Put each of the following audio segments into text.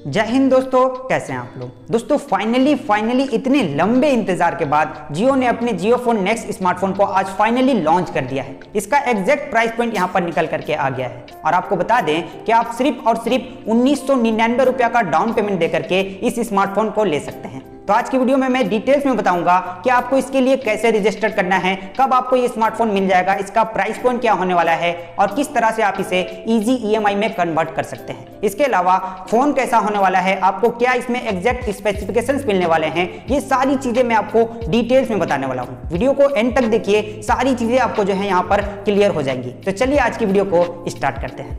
जय हिंद दोस्तों, कैसे हैं आप लोग। दोस्तों फाइनली इतने लंबे इंतजार के बाद जियो ने अपने जियो फोन नेक्स्ट स्मार्टफोन को आज फाइनली लॉन्च कर दिया है। इसका एग्जैक्ट प्राइस पॉइंट यहां पर निकल करके आ गया है और आपको बता दें कि आप सिर्फ और सिर्फ 1999 रुपया का डाउन पेमेंट देकर के इस स्मार्टफोन को ले सकते हैं। तो आज की वीडियो में मैं डिटेल्स में बताऊंगा कि आपको इसके लिए कैसे रजिस्टर करना है, कब आपको ये स्मार्टफोन मिल जाएगा, इसका प्राइस पॉइंट क्या होने वाला है और किस तरह से आप इसे इजी ईएमआई में कन्वर्ट कर सकते हैं। इसके अलावा फोन कैसा होने वाला है, आपको क्या इसमें एग्जैक्ट स्पेसिफिकेशंस मिलने वाले हैं, ये सारी चीजें मैं आपको डिटेल्स में बताने वाला हूँ। वीडियो को एंड तक देखिए, सारी चीजें आपको जो है यहाँ पर क्लियर हो जाएंगी। तो चलिए आज की वीडियो को स्टार्ट करते हैं।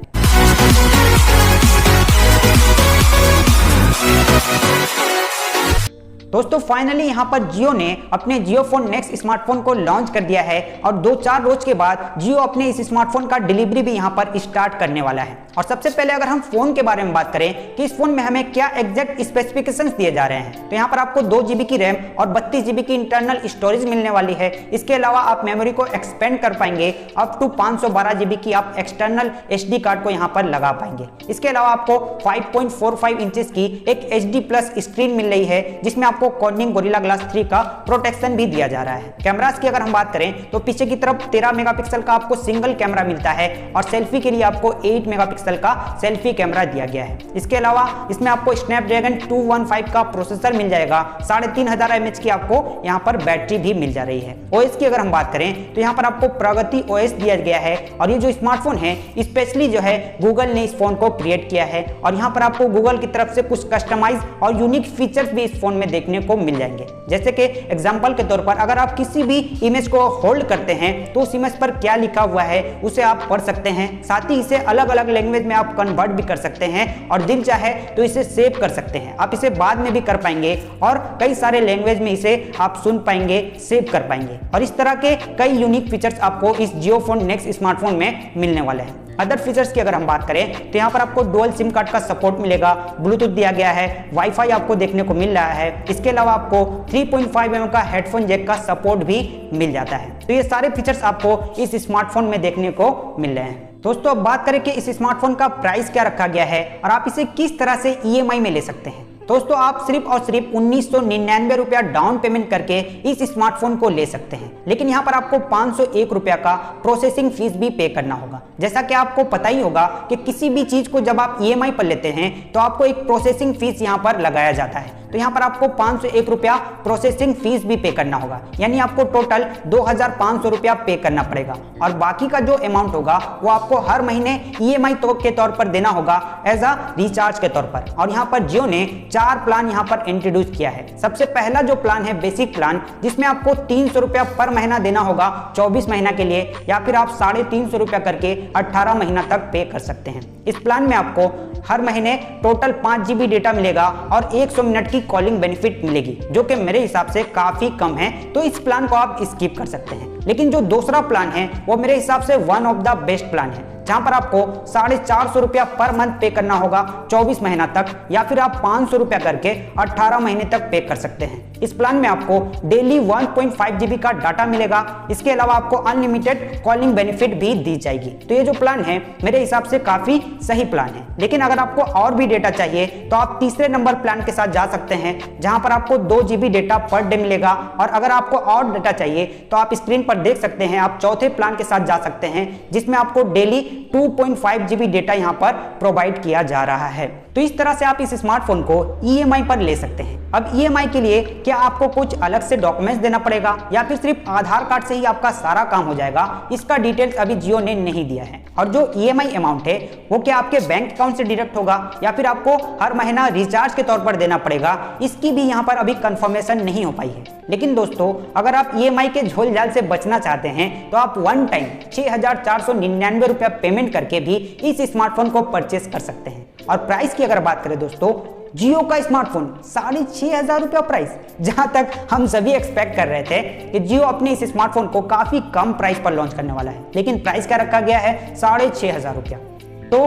दोस्तों फाइनली यहां पर जियो ने अपने जियो फोन नेक्स्ट स्मार्टफोन को लॉन्च कर दिया है और 2-4 रोज के बाद जियो अपने इस स्मार्टफोन का डिलीवरी भी यहां पर स्टार्ट करने वाला है। और सबसे पहले अगर हम फोन के बारे में बात करें कि इस फोन में हमें क्या एग्जैक्ट स्पेसिफिकेशंस दिए जा रहे हैं, तो यहां पर आपको 2 GB की रैम और 32 GB की इंटरनल स्टोरेज मिलने वाली है। इसके अलावा आप मेमोरी को एक्सपेंड कर पाएंगे, अप टू 512 GB की आप एक्सटर्नल SD कार्ड को यहां पर लगा पाएंगे। इसके अलावा आपको 5.45 इंचेस की एक HD+ स्क्रीन मिल रही है, जिसमें आपको कॉर्निंग गोरिल्ला ग्लास 3 का प्रोटेक्शन भी दिया जा रहा है। कैमरास की अगर हम बात करें तो पीछे की तरफ 13 मेगापिक्सल का आपको सिंगल कैमरा मिलता है और सेल्फी के लिए आपको 8 मेगापिक्सल का सेल्फी कैमरा दिया गया है। इसके अलावा इसमें आपको स्नैपड्रैगन 215 का प्रोसेसर मिल जाएगा, 3500 mAh की आपको यहाँ पर बैटरी भी मिल जा रही है। ओएस की अगर हम बात करें तो यहाँ पर आपको प्रगति OS दिया गया है और ये जो स्मार्टफोन है स्पेशली जो है गूगल ने इस फोन को क्रिएट किया है और यहाँ पर आपको गूगल की तरफ से कुछ कस्टमाइज और यूनिक फीचर्स भी इस फोन में देखने को मिल जाएंगे। जैसे कि एग्जांपल के तौर पर अगर आप किसी भी इमेज को होल्ड करते हैं तो उस इमेज पर क्या लिखा हुआ है उसे आप पढ़ सकते हैं। साथ ही इसे अलग अलग लैंग्वेज में आप कन्वर्ट भी कर सकते हैं और दिल चाहे तो इसे सेव कर सकते हैं। आप इसे बाद में भी कर पाएंगे और कई सारे लैंग्वेज में इसे आप सुन पाएंगे, सेव कर पाएंगे और इस तरह के कई यूनिक फीचर्स आपको इस जियो फोन नेक्स्ट स्मार्टफोन में मिलने वाले हैं। अदर फीचर्स की अगर हम बात करें तो यहाँ पर आपको डुअल सिम कार्ड का सपोर्ट मिलेगा, ब्लूटूथ दिया गया है, वाईफाई आपको देखने को मिल रहा है। इसके अलावा आपको 3.5 mm का हेडफोन जैक का सपोर्ट भी मिल जाता है। तो ये सारे फीचर्स आपको इस स्मार्टफोन में देखने को मिल रहे हैं। दोस्तों अब बात करें कि इस स्मार्टफोन का प्राइस क्या रखा गया है और आप इसे किस तरह से ईएमआई में ले सकते हैं। दोस्तों आप सिर्फ और सिर्फ 1999 रुपया डाउन पेमेंट करके इस स्मार्टफोन को ले सकते हैं, लेकिन यहाँ पर आपको 501 रुपया का प्रोसेसिंग फीस भी पे करना होगा। जैसा कि आपको पता ही होगा कि किसी भी चीज को जब आप ईएमआई पर लेते हैं तो आपको एक प्रोसेसिंग फीस यहाँ पर लगाया जाता है। तो यहाँ पर आपको 501 रुपया प्रोसेसिंग फीस भी पे करना होगा, यानी आपको टोटल 2500 रुपया पे करना पड़ेगा और बाकी का जो अमाउंट होगा वो आपको हर महीने ईएमआई के तौर पर देना होगा एज अ रिचार्ज के तौर पर। और यहाँ पर जियो ने 4 प्लान यहाँ पर इंट्रोड्यूस किया है। सबसे पहला जो प्लान है बेसिक प्लान, जिसमें आपको 300 रुपया पर महीना देना होगा 24 महीना के लिए, या फिर आप 350 रुपया करके 18 महीना तक पे कर सकते हैं। इस प्लान में आपको हर महीने टोटल 5 GB डेटा मिलेगा और 100 मिनट की कॉलिंग बेनिफिट मिलेगी, जो कि मेरे हिसाब से काफी कम है, तो इस प्लान को आप स्किप कर सकते हैं। लेकिन जो दूसरा प्लान है वो मेरे हिसाब से one of the best plan है, जहां पर आपको 450 रुपया पर मंथ पे करना होगा 24 महीना तक, या फिर आप 500 रुपया करके 18 महीने तक पे कर सकते हैं। इस प्लान में आपको डेली 1.5 GB का डाटा मिलेगा। इसके अलावा आपको अनलिमिटेड कॉलिंग बेनिफिट भी दी जाएगी। तो ये जो प्लान है मेरे हिसाब से काफी सही प्लान है। लेकिन अगर आपको और भी डेटा चाहिए तो आप तीसरे नंबर प्लान के साथ जा सकते हैं, जहां पर आपको 2 GB डेटा पर डे मिलेगा। और अगर आपको और डेटा चाहिए तो आप स्क्रीन पर देख सकते हैं, आप चौथे प्लान के साथ जा सकते हैं, जिसमें आपको डेली 2.5 GB डेटा यहां पर प्रोवाइड किया जा रहा है। तो इस तरह से आप इस स्मार्टफोन को ईएमआई पर ले सकते हैं। अब ईएमआई के लिए क्या आपको कुछ अलग से डॉक्यूमेंट्स देना पड़ेगा या फिर सिर्फ आधार कार्ड से ही आपका सारा काम हो जाएगा, इसका डिटेल्स अभी जियो ने नहीं दिया है। और जो ईएमआई अमाउंट है वो क्या आपके बैंक अकाउंट से डिडक्ट होगा या फिर आपको हर महीना रिचार्ज के तौर पर देना पड़ेगा, इसकी भी यहाँ पर अभी कंफर्मेशन नहीं हो पाई है। लेकिन दोस्तों अगर आप ईएमआई के झोल जाल से बचना चाहते हैं तो आप वन टाइम 6499 रुपया पेमेंट करके भी इस स्मार्टफोन को परचेस कर सकते हैं। और प्राइस की अगर बात करें दोस्तों, जियो का स्मार्टफोन 6500 रुपया प्राइस, जहां तक हम सभी एक्सपेक्ट कर रहे थे कि जियो अपने इस स्मार्टफोन को काफी कम प्राइस पर लॉन्च करने वाला है, लेकिन प्राइस क्या रखा गया है 6500 रुपया। तो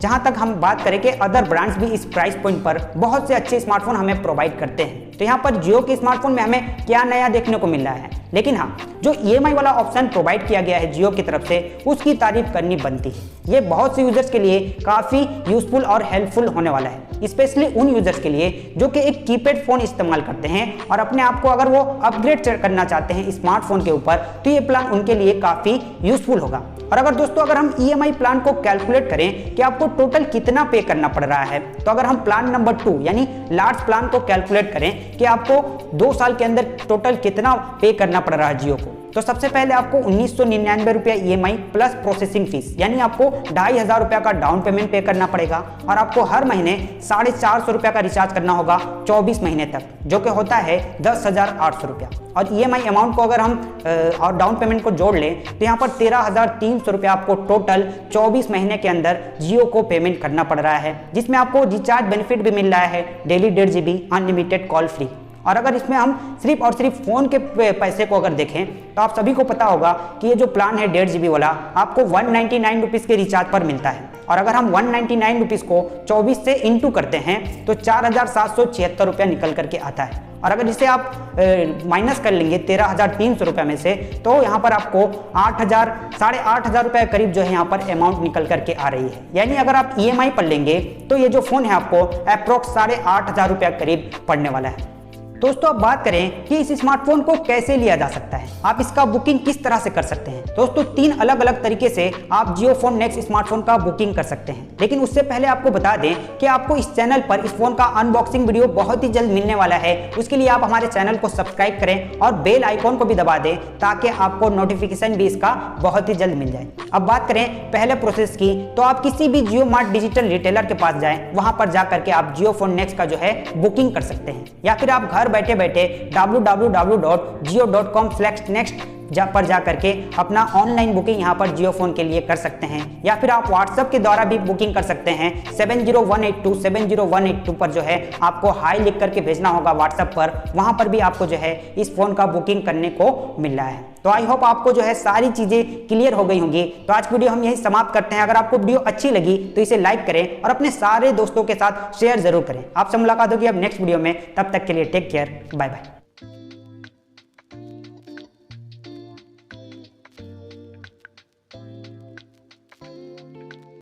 जहां तक हम बात करें कि अदर ब्रांड्स भी इस प्राइस पॉइंट पर बहुत से अच्छे स्मार्टफोन हमें प्रोवाइड करते हैं, तो यहाँ पर जियो के स्मार्टफोन में हमें क्या नया देखने को मिल रहा है। लेकिन हाँ, जो EMI वाला ऑप्शन प्रोवाइड किया गया है जियो की तरफ से, उसकी तारीफ करनी बनती है। ये बहुत से यूजर्स के लिए काफ़ी यूजफुल और हेल्पफुल होने वाला है, स्पेशली उन यूजर्स के लिए जो कि एक कीपैड फोन इस्तेमाल करते हैं और अपने आप को अगर वो अपग्रेड करना चाहते हैं स्मार्टफोन के ऊपर, तो ये प्लान उनके लिए काफ़ी यूजफुल होगा। और अगर दोस्तों अगर हम EMI प्लान को कैलकुलेट करें कि आपको टोटल कितना पे करना पड़ रहा है, तो अगर हम प्लान नंबर 2 यानी लार्ज प्लान को कैलकुलेट करें कि आपको 2 साल के अंदर टोटल कितना पे करना पड़ रहा है जियो को, तो सबसे पहले आपको 1999 रुपया EMI प्लस प्रोसेसिंग फीस यानी आपको 2500 रुपया का डाउन पेमेंट पे करना पड़ेगा और आपको हर महीने 450 रुपया का रिचार्ज करना होगा 24 महीने तक, जो कि होता है 10,800 रुपया। और EMI अमाउंट को अगर हम और डाउन पेमेंट को जोड़ लें तो यहाँ पर 13,300 रुपया आपको टोटल 24 महीने के अंदर जियो को पेमेंट करना पड़ रहा है, जिसमें आपको रिचार्ज बेनिफिट भी मिल रहा है, daily 1.5 GB unlimited call free. और अगर इसमें हम सिर्फ और सिर्फ फ़ोन के पैसे को अगर देखें तो आप सभी को पता होगा कि ये जो प्लान है 1.5 GB वाला आपको 199 रुपीज़ के रिचार्ज पर मिलता है। और अगर हम 199 रुपीज़ को 24 से इंटू करते हैं तो 4,776 रुपया निकल करके आता है। और अगर इसे आप माइनस कर लेंगे 13,300 रुपये में से, तो यहाँ पर आपको 8,000 रुपये करीब जो है यहाँ पर अमाउंट निकल करके आ रही है। यानी अगर आप EMI पर लेंगे तो ये जो फ़ोन है आपको अप्रोक्स 8,500 रुपया करीब पड़ने वाला है। दोस्तों अब बात करें कि इस स्मार्टफोन को कैसे लिया जा सकता है, आप इसका बुकिंग किस तरह से कर सकते हैं। दोस्तों 3 अलग अलग तरीके से आप जियो फोन नेक्स्ट स्मार्टफोन का बुकिंग कर सकते हैं, लेकिन उससे पहले आपको बता दें कि आपको इस चैनल पर इस फोन का अनबॉक्सिंग वीडियो बहुत ही जल्द मिलने वाला है। उसके लिए आप हमारे चैनल को सब्सक्राइब करें और बेल आइकॉन को भी दबा दें ताकि आपको नोटिफिकेशन भी इसका बहुत ही जल्द मिल जाए। अब बात करें पहले प्रोसेस की, तो आप किसी भी जियो मार्ट डिजिटल रिटेलर के पास जाएं, वहां पर जाकर के आप जियो फोन नेक्स्ट का जो है बुकिंग कर सकते हैं, या फिर आप घर बैठे बैठे www.jio.com/next पर जा करके अपना ऑनलाइन बुकिंग यहाँ पर जियो फोन के लिए कर सकते हैं, या फिर आप व्हाट्सएप के द्वारा भी बुकिंग कर सकते हैं। 70182 पर जो है आपको हाई लिख करके भेजना होगा व्हाट्सएप पर, वहां पर भी आपको जो है इस फोन का बुकिंग करने को मिल रहा है। तो आई होप आपको जो है सारी चीजें क्लियर हो गई होंगी। तो आज की वीडियो हम यही समाप्त करते हैं। अगर आपको वीडियो अच्छी लगी तो इसे लाइक करें और अपने सारे दोस्तों के साथ शेयर जरूर करें। आपसे मुलाकात होगी अब नेक्स्ट वीडियो में, तब तक के लिए टेक केयर, बाय बाय।